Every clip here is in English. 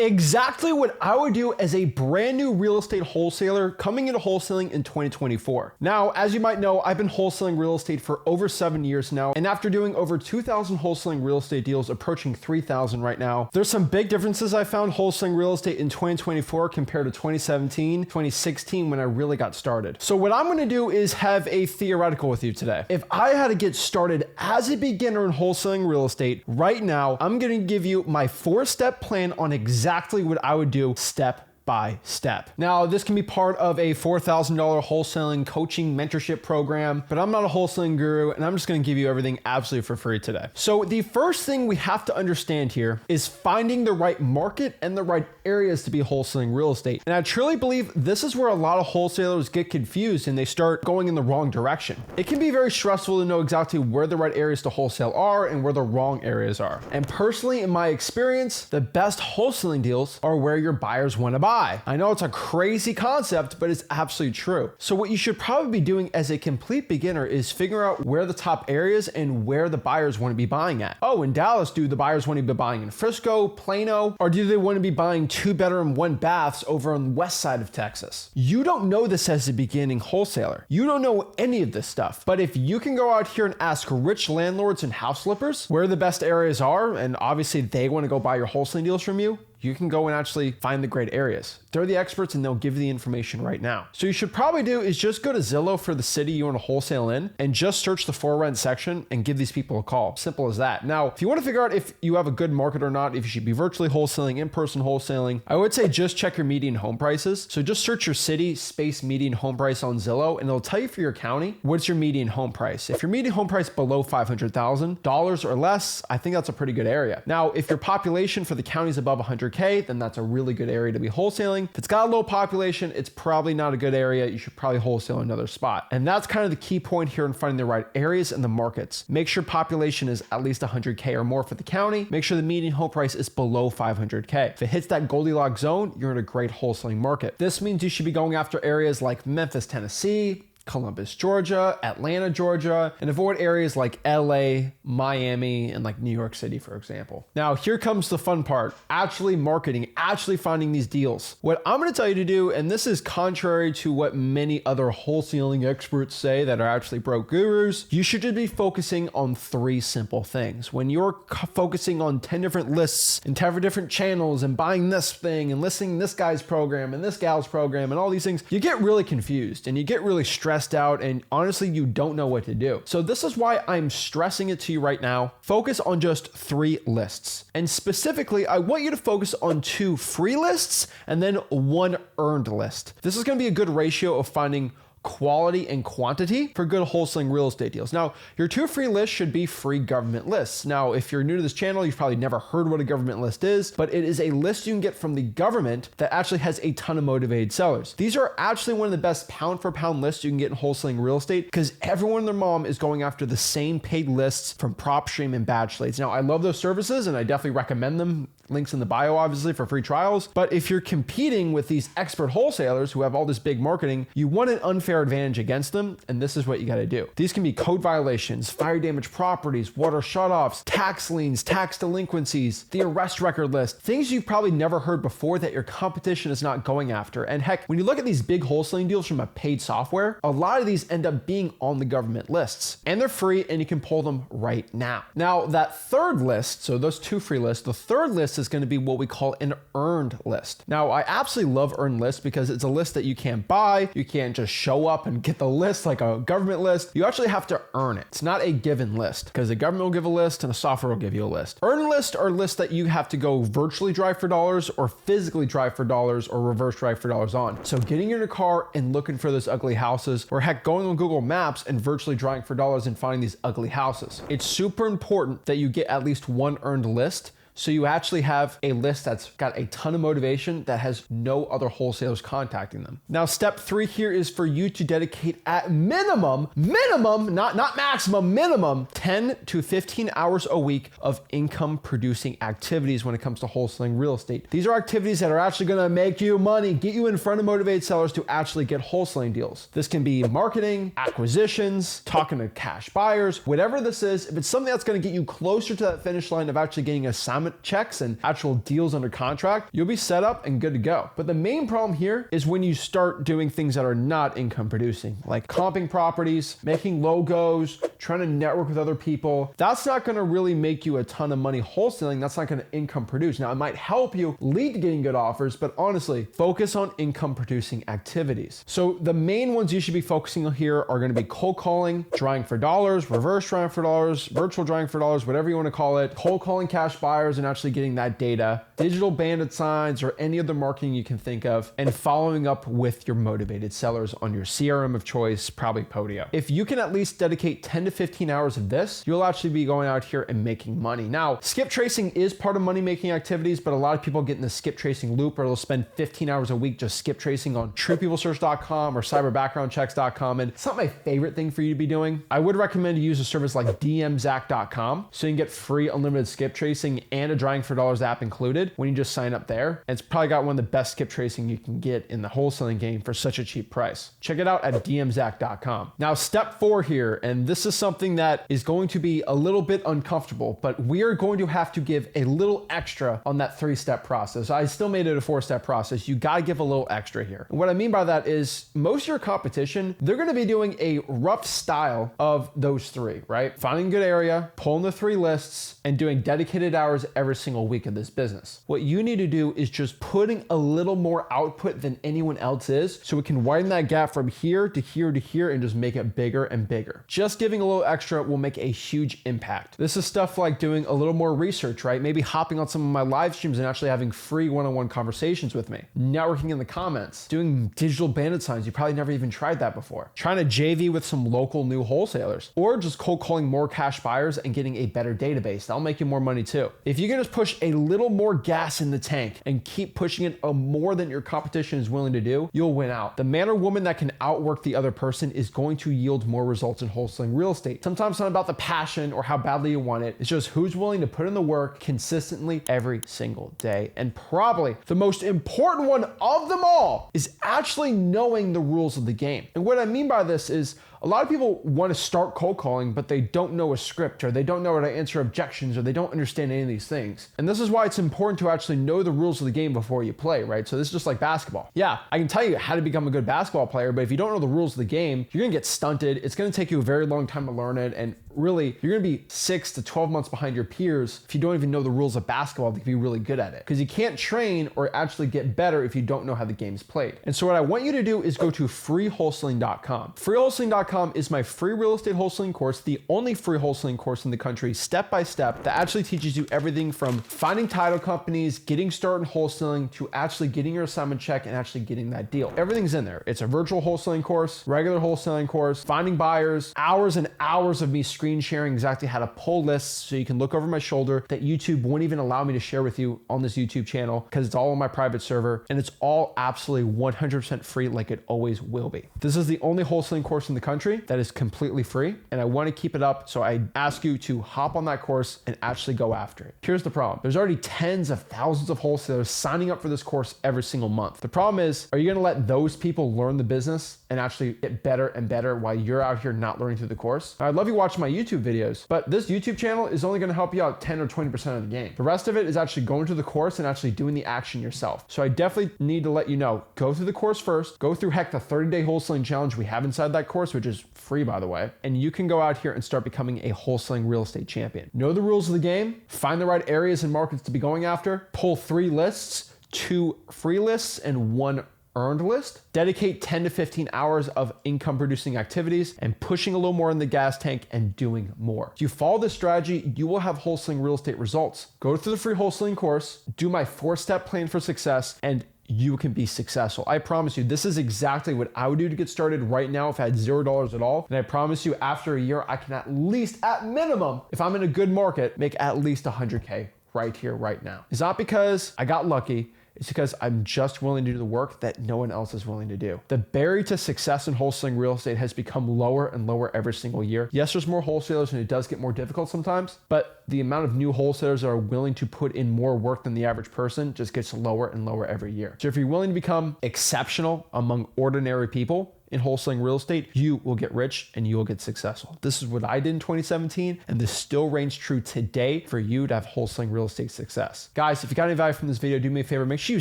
Exactly what I would do as a brand new real estate wholesaler coming into wholesaling in 2024. Now, as you might know, I've been wholesaling real estate for over 7 years now, and after doing over 2,000 wholesaling real estate deals, approaching 3,000 right now, there's some big differences I found wholesaling real estate in 2024 compared to 2017, 2016 when I really got started. So what I'm gonna do is have a theoretical with you today. If I had to get started as a beginner in wholesaling real estate right now, I'm gonna give you my 4-step plan on exactly what I would do step by step. Now, this can be part of a $4,000 wholesaling coaching mentorship program, but I'm not a wholesaling guru and I'm just gonna give you everything absolutely for free today. So the first thing we have to understand here is finding the right market and the right areas to be wholesaling real estate. And I truly believe this is where a lot of wholesalers get confused and they start going in the wrong direction. It can be very stressful to know exactly where the right areas to wholesale are and where the wrong areas are. And personally, in my experience, the best wholesaling deals are where your buyers wanna buy. I know it's a crazy concept, but it's absolutely true. So what you should probably be doing as a complete beginner is figure out where the top areas and where the buyers want to be buying at. Oh, in Dallas, do the buyers want to be buying in Frisco, Plano, or do they want to be buying 2-bedroom, 1-baths over on the west side of Texas? You don't know this as a beginning wholesaler. You don't know any of this stuff. But if you can go out here and ask rich landlords and house flippers where the best areas are, and obviously they want to go buy your wholesaling deals from you, you can go and actually find the great areas. They're the experts and they'll give you the information right now. So you should probably do is just go to Zillow for the city you want to wholesale in and just search the for rent section and give these people a call. Simple as that. Now, if you want to figure out if you have a good market or not, if you should be virtually wholesaling, in-person wholesaling, I would say just check your median home prices. So just search your city space median home price on Zillow and it'll tell you for your county, what's your median home price. If your median home price below $500,000 or less, I think that's a pretty good area. Now, if your population for the county is above 100K, then that's a really good area to be wholesaling. If it's got a low population, it's probably not a good area. You should probably wholesale another spot. And that's kind of the key point here in finding the right areas and the markets. Make sure population is at least 100K or more for the county. Make sure the median home price is below 500K. If it hits that Goldilocks zone, you're in a great wholesaling market. This means you should be going after areas like Memphis, Tennessee, Columbus, Georgia, Atlanta, Georgia, and avoid areas like LA, Miami, and like New York City, for example. Now, here comes the fun part, actually marketing, actually finding these deals. What I'm gonna tell you to do, and this is contrary to what many other wholesaling experts say that are actually broke gurus, you should just be focusing on 3 simple things. When you're focusing on 10 different lists and 10 different channels and buying this thing and listing this guy's program and this gal's program and all these things, you get really confused and you get really stressed out and honestly you don't know what to do. So this is why I'm stressing it to you right now. Focus on just 3 lists. And specifically, I want you to focus on 2 free lists and then 1 earned list. This is going to be a good ratio of finding quality and quantity for good wholesaling real estate deals. Now, your 2 free lists should be free government lists. Now, if you're new to this channel, you've probably never heard what a government list is, but it is a list you can get from the government that actually has a ton of motivated sellers. These are actually one of the best pound for pound lists you can get in wholesaling real estate because everyone and their mom is going after the same paid lists from PropStream and Badge. Now, I love those services and I definitely recommend them. Links in the bio, obviously, for free trials. But if you're competing with these expert wholesalers who have all this big marketing, you want an unfair advantage against them, and this is what you got to do. These can be code violations, fire damage properties, water shutoffs, tax liens, tax delinquencies, the arrest record list, things you've probably never heard before that your competition is not going after. And heck, when you look at these big wholesaling deals from a paid software, a lot of these end up being on the government lists, and they're free, and you can pull them right now. Now, that 3rd list, so those 2 free lists, the 3rd list is going to be what we call an earned list. Now, I absolutely love earned lists because it's a list that you can't buy. You can't just show up and get the list like a government list. You actually have to earn it. It's not a given list because the government will give a list and the software will give you a list. Earned lists are lists that you have to go virtually drive for dollars or physically drive for dollars or reverse drive for dollars on. So getting in your car and looking for those ugly houses, or heck, going on Google Maps and virtually driving for dollars and finding these ugly houses. It's super important that you get at least 1 earned list So you actually have a list that's got a ton of motivation that has no other wholesalers contacting them. Now, step 3 here is for you to dedicate at minimum, not maximum, minimum 10 to 15 hours a week of income producing activities when it comes to wholesaling real estate. These are activities that are actually gonna make you money, get you in front of motivated sellers to actually get wholesaling deals. This can be marketing, acquisitions, talking to cash buyers, whatever this is. If it's something that's gonna get you closer to that finish line of actually getting a assignment assignment checks and actual deals under contract, you'll be set up and good to go. But the main problem here is when you start doing things that are not income producing, like comping properties, making logos, trying to network with other people. That's not going to really make you a ton of money wholesaling. That's not going to income produce. Now, it might help you lead to getting good offers, but honestly, focus on income producing activities. So the main ones you should be focusing on here are going to be cold calling, drawing for dollars, reverse drawing for dollars, virtual drawing for dollars, whatever you want to call it, cold calling cash buyers and actually getting that data, digital bandit signs or any other marketing you can think of, and following up with your motivated sellers on your CRM of choice, probably Podio. If you can at least dedicate 10 to 15 hours of this, you'll actually be going out here and making money. Now, skip tracing is part of money-making activities, but a lot of people get in the skip tracing loop or they'll spend 15 hours a week just skip tracing on truepeoplesearch.com or cyberbackgroundchecks.com, and it's not my favorite thing for you to be doing. I would recommend you use a service like dmzach.com so you can get free unlimited skip tracing and a drawing for dollars app included when you just sign up there. And it's probably got one of the best skip tracing you can get in the wholesaling game for such a cheap price. Check it out at dmzach.com. Now, step 4 here, and this is something that is going to be a little bit uncomfortable, but we are going to have to give a little extra on that 3-step process. I still made it a 4-step process. You got to give a little extra here. And what I mean by that is most of your competition, they're going to be doing a rough style of those 3, right? Finding a good area, pulling the 3 lists, and doing dedicated hours every single week of this business. What you need to do is just putting a little more output than anyone else is so we can widen that gap from here to here to here and just make it bigger and bigger. Just giving a little extra will make a huge impact. This is stuff like doing a little more research, right? Maybe hopping on some of my live streams and actually having free one-on-one conversations with me, networking in the comments, doing digital bandit signs. You probably never even tried that before. Trying to JV with some local new wholesalers, or just cold calling more cash buyers and getting a better database. That'll make you more money too. If you can just push a little more gas in the tank and keep pushing it more than your competition is willing to do, you'll win out. The man or woman that can outwork the other person is going to yield more results in wholesaling real estate. Sometimes it's not about the passion or how badly you want it. It's just who's willing to put in the work consistently every single day. And probably the most important one of them all is actually knowing the rules of the game. And what I mean by this is a lot of people want to start cold calling, but they don't know a script, or they don't know how to answer objections, or they don't understand any of these things. And this is why it's important to actually know the rules of the game before you play, right? So this is just like basketball. Yeah, I can tell you how to become a good basketball player, but if you don't know the rules of the game, you're gonna get stunted. It's gonna take you a very long time to learn it. And really, you're gonna be 6 to 12 months behind your peers if you don't even know the rules of basketball to be really good at it. Because you can't train or actually get better if you don't know how the game's played. And so what I want you to do is go to freewholesaling.com. Freewholesaling.com is my free real estate wholesaling course, the only free wholesaling course in the country, step by step, that actually teaches you everything from finding title companies, getting started in wholesaling, to actually getting your assignment check and actually getting that deal. Everything's in there. It's a virtual wholesaling course, regular wholesaling course, finding buyers, hours and hours of me screen sharing exactly how to pull lists so you can look over my shoulder that YouTube won't even allow me to share with you on this YouTube channel because it's all on my private server, and it's all absolutely 100% free like it always will be. This is the only wholesaling course in the country that is completely free, and I want to keep it up, so I ask you to hop on that course and actually go after it. Here's the problem. There's already tens of thousands of wholesalers signing up for this course every single month. The problem is, are you going to let those people learn the business and actually get better and better while you're out here not learning through the course? Now, I love you watching my YouTube videos, but this YouTube channel is only going to help you out 10 or 20% of the game. The rest of it is actually going to the course and actually doing the action yourself. So I definitely need to let you know, go through the course first, go through the 30-day wholesaling challenge we have inside that course, which is free, by the way, and you can go out here and start becoming a wholesaling real estate champion. Know the rules of the game, find the right areas and markets to be going after, pull 3 lists, 2 free lists, and 1 earned list, dedicate 10 to 15 hours of income producing activities and pushing a little more in the gas tank and doing more. If you follow this strategy, you will have wholesaling real estate results. Go through the free wholesaling course, do my 4-step plan for success, and you can be successful. I promise you, this is exactly what I would do to get started right now if I had $0 at all. And I promise you, after a year, I can at least, at minimum, if I'm in a good market, make at least 100K right here, right now. It's not because I got lucky. It's because I'm just willing to do the work that no one else is willing to do. The barrier to success in wholesaling real estate has become lower and lower every single year. Yes, there's more wholesalers and it does get more difficult sometimes, but the amount of new wholesalers that are willing to put in more work than the average person just gets lower and lower every year. So if you're willing to become exceptional among ordinary people, in wholesaling real estate, you will get rich and you will get successful. This is what I did in 2017, and this still reigns true today for you to have wholesaling real estate success. Guys, if you got any value from this video, do me a favor, make sure you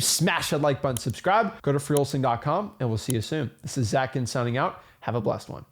smash that like button, subscribe, go to freewholesaling.com, and we'll see you soon. This is Zach Ginn signing out. Have a blessed one.